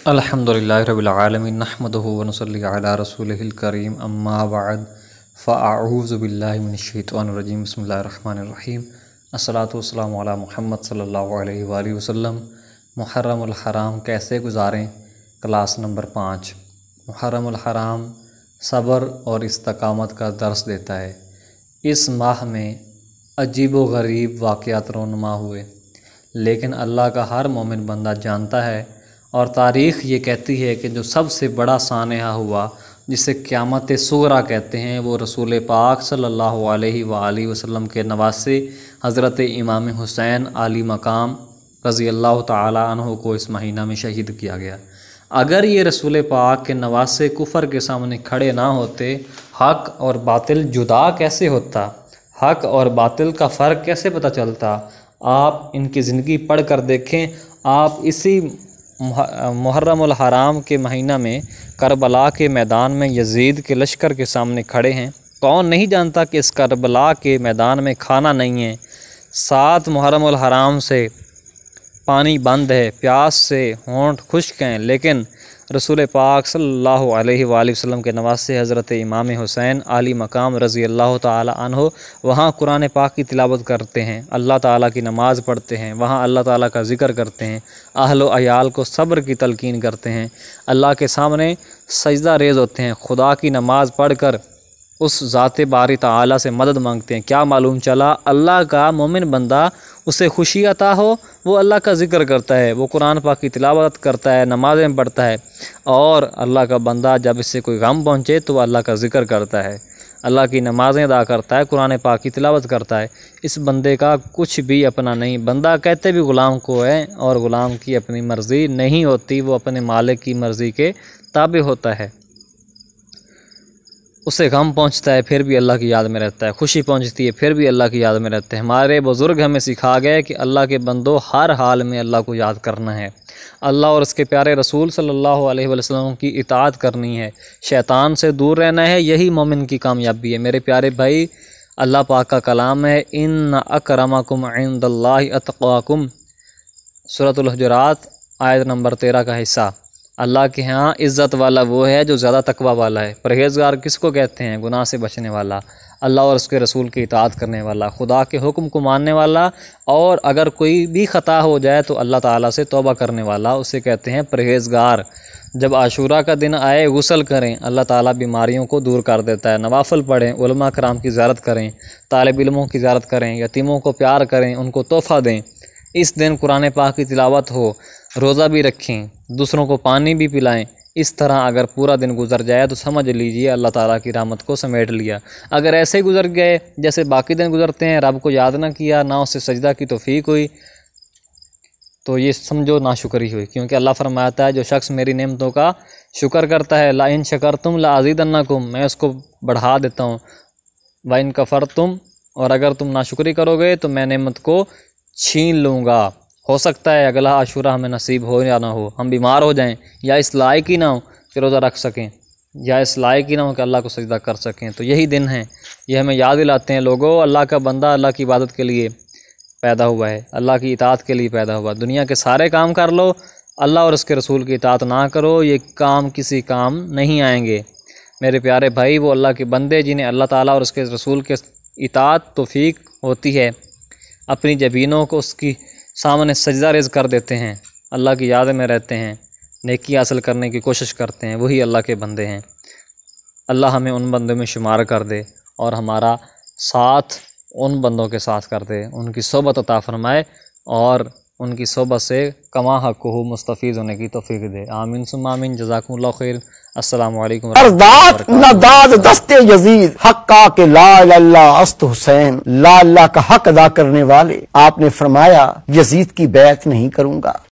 الحمدللہ رب العالمین نحمدہ ونصلی علی رسولہ الکریم اما بعد فاعوذ باللہ من الشیطان الرجیم بسم اللہ الرحمن الرحیم الصلاۃ والسلام علی محمد صلی اللہ علیہ وآلہ وسلم۔ محرم الحرام کیسے گزاریں، کلاس نمبر 5۔ محرم الحرام صبر اور استقامت کا درس دیتا ہے۔ اس ماہ میں عجیب و غریب واقعات رونما ہوئے، لیکن اللہ کا ہر مومن بندہ جانتا ہے اور تاریخ یہ کہتی ہے کہ جو سب سے بڑا سانحہ ہوا، جسے قیامت صغریٰ کہتے ہیں، وہ رسول پاک صلی اللہ علیہ وآلہ وسلم کے نواسے حضرت امام حسین عالی مقام رضی اللہ تعالی عنہ کو اس مہینہ میں شہید کیا گیا۔ اگر یہ رسول پاک کے نواسے کفر کے سامنے کھڑے نہ ہوتے، حق اور باطل جدا کیسے ہوتا، حق اور باطل کا فرق کیسے پتہ چلتا؟ آپ ان کی زندگی پڑھ کر دیکھیں۔ آپ اسی محرم الحرام کے مہینہ میں کربلا کے میدان میں یزید کے لشکر کے سامنے کھڑے ہیں۔ کون نہیں جانتا کہ اس کربلا کے میدان میں کھانا نہیں ہے، 7 محرم الحرام سے پانی بند ہے، پیاس سے ہونٹ خشک ہیں، لیکن رسول پاک صلی اللہ علیہ وآلہ وسلم کے نواسے حضرت امام حسین عالی مقام رضی اللہ تعالی عنہ وہاں قرآن پاک کی تلاوت کرتے ہیں، اللہ تعالیٰ کی نماز پڑھتے ہیں، وہاں اللہ تعالیٰ کا ذکر کرتے ہیں، اہل و عیال کو صبر کی تلقین کرتے ہیں، اللہ کے سامنے سجدہ ریز ہوتے ہیں، خدا کی نماز پڑھ کر اس ذات باری تعالیٰ سے مدد مانگتے ہیں۔ کیا معلوم چلا؟ اللہ کا مومن بندہ اسے خوشی عطا ہو، وہ اللہ کا ذکر کرتا ہے، وہ قرآن پاک کی تلاوت کرتا ہے، نمازیں پڑھتا ہے، اور اللہ کا بندہ جب اس سے کوئی غم پہنچے تو وہ اللہ کا ذکر کرتا ہے، اللہ کی نمازیں ادا کرتا ہے، قرآن پاک کی تلاوت کرتا ہے۔ اس بندے کا کچھ بھی اپنا نہیں، بندہ کہتے بھی غلام کو ہے، اور غلام کی اپنی مرضی نہیں ہوتی، وہ اپنے مالک کی مرضی کے تابع ہوتا ہے۔ اسے غم پہنچتا ہے پھر بھی اللہ کی یاد میں رہتا ہے، خوشی پہنچتی ہے پھر بھی اللہ کی یاد میں رہتے ہیں۔ ہمارے بزرگ ہمیں سکھا گئے کہ اللہ کے بندوں ہر حال میں اللہ کو یاد کرنا ہے، اللہ اور اس کے پیارے رسول صلی اللہ علیہ وسلم کی اطاعت کرنی ہے، شیطان سے دور رہنا ہے، یہی مومن کی کامیابی ہے۔ میرے پیارے بھائی، اللہ پاک کا کلام ہے، ان اکرمکم عند اللہ اتقاکم، سورۃ الحجرات آیت نمبر 13 کا حصہ۔ اللہ کے ہاں عزت والا وہ ہے جو زیادہ تقوی والا ہے۔ پرہیزگار کس کو کہتے ہیں؟ گناہ سے بچنے والا، اللہ اور اس کے رسول کی اطاعت کرنے والا، خدا کے حکم کو ماننے والا، اور اگر کوئی بھی خطا ہو جائے تو اللہ تعالیٰ سے توبہ کرنے والا، اسے کہتے ہیں پرہیزگار۔ جب عاشورہ کا دن آئے غسل کریں، اللہ تعالیٰ بیماریوں کو دور کر دیتا ہے۔ نوافل پڑھیں، علماء کرام کی زیارت کریں، طالب علموں کی زیارت کریں، یتیموں کو پیار کریں، ان کو تحفہ دیں۔ اس دن قرآن پاک کی تلاوت ہو، روزہ بھی رکھیں، دوسروں کو پانی بھی پلائیں۔ اس طرح اگر پورا دن گزر جائے تو سمجھ لیجئے اللہ تعالیٰ کی رحمت کو سمیٹ لیا۔ اگر ایسے گزر گئے جیسے باقی دن گزرتے ہیں، رب کو یاد نہ کیا، نہ اسے سجدہ کی توفیق ہوئی، تو یہ سمجھو ناشکری ہوئی، کیونکہ اللہ فرماتا ہے جو شخص میری نعمتوں کا شکر کرتا ہے، لَإِن شَكَرْتُمْ لَأَزِيدَنَّكُمْ، میں اس کو بڑھا دیتا ہوں، وَإِن كَفَرْتُمْ، اور اگر تم ناشکری کرو گے تو میں نعمت کو چھین لوں گا۔ ہو سکتا ہے اگلا عاشورہ ہمیں نصیب ہو یا نہ ہو، ہم بیمار ہو جائیں، یا اس لائق ہی نہ ہو کہ روزہ رکھ سکیں، یا اس لائق ہی نہ ہو کہ اللہ کو سجدہ کر سکیں، تو یہی دن ہیں، یہ ہمیں یاد دلاتے ہیں لوگوں، اللہ کا بندہ اللہ کی عبادت کے لیے پیدا ہوا ہے، اللہ کی اطاعت کے لیے پیدا ہوا۔ دنیا کے سارے کام کر لو، اللہ اور اس کے رسول کی اطاعت نہ کرو، یہ کام کسی کام نہیں آئیں گے۔ میرے پیارے بھائی، وہ اللہ کے بندے جنہیں اللہ تعالیٰ اور اس کے رسول کے اطاعت توفیق ہوتی ہے، اپنی جبینوں کو اس کی سامنے سجدہ ریز کر دیتے ہیں، اللہ کی یاد میں رہتے ہیں، نیکی حاصل کرنے کی کوشش کرتے ہیں، وہی اللہ کے بندے ہیں۔ اللہ ہمیں ان بندوں میں شمار کر دے اور ہمارا ساتھ ان بندوں کے ساتھ کر دے، ان کی صحبت عطا فرمائے اور ان کی صحبت سے کما حقہ مستفید ہونے کی توفیق دے۔ آمین ثم آمین۔ جزاکم اللہ خیر۔ السلام علیکم ارزات نہ داد دست یزید، حقا کہ لا الہ الا است حسین، لا اللہ کا حق ادا کرنے والے۔ آپ نے فرمایا یزید کی بیعت نہیں کروں گا۔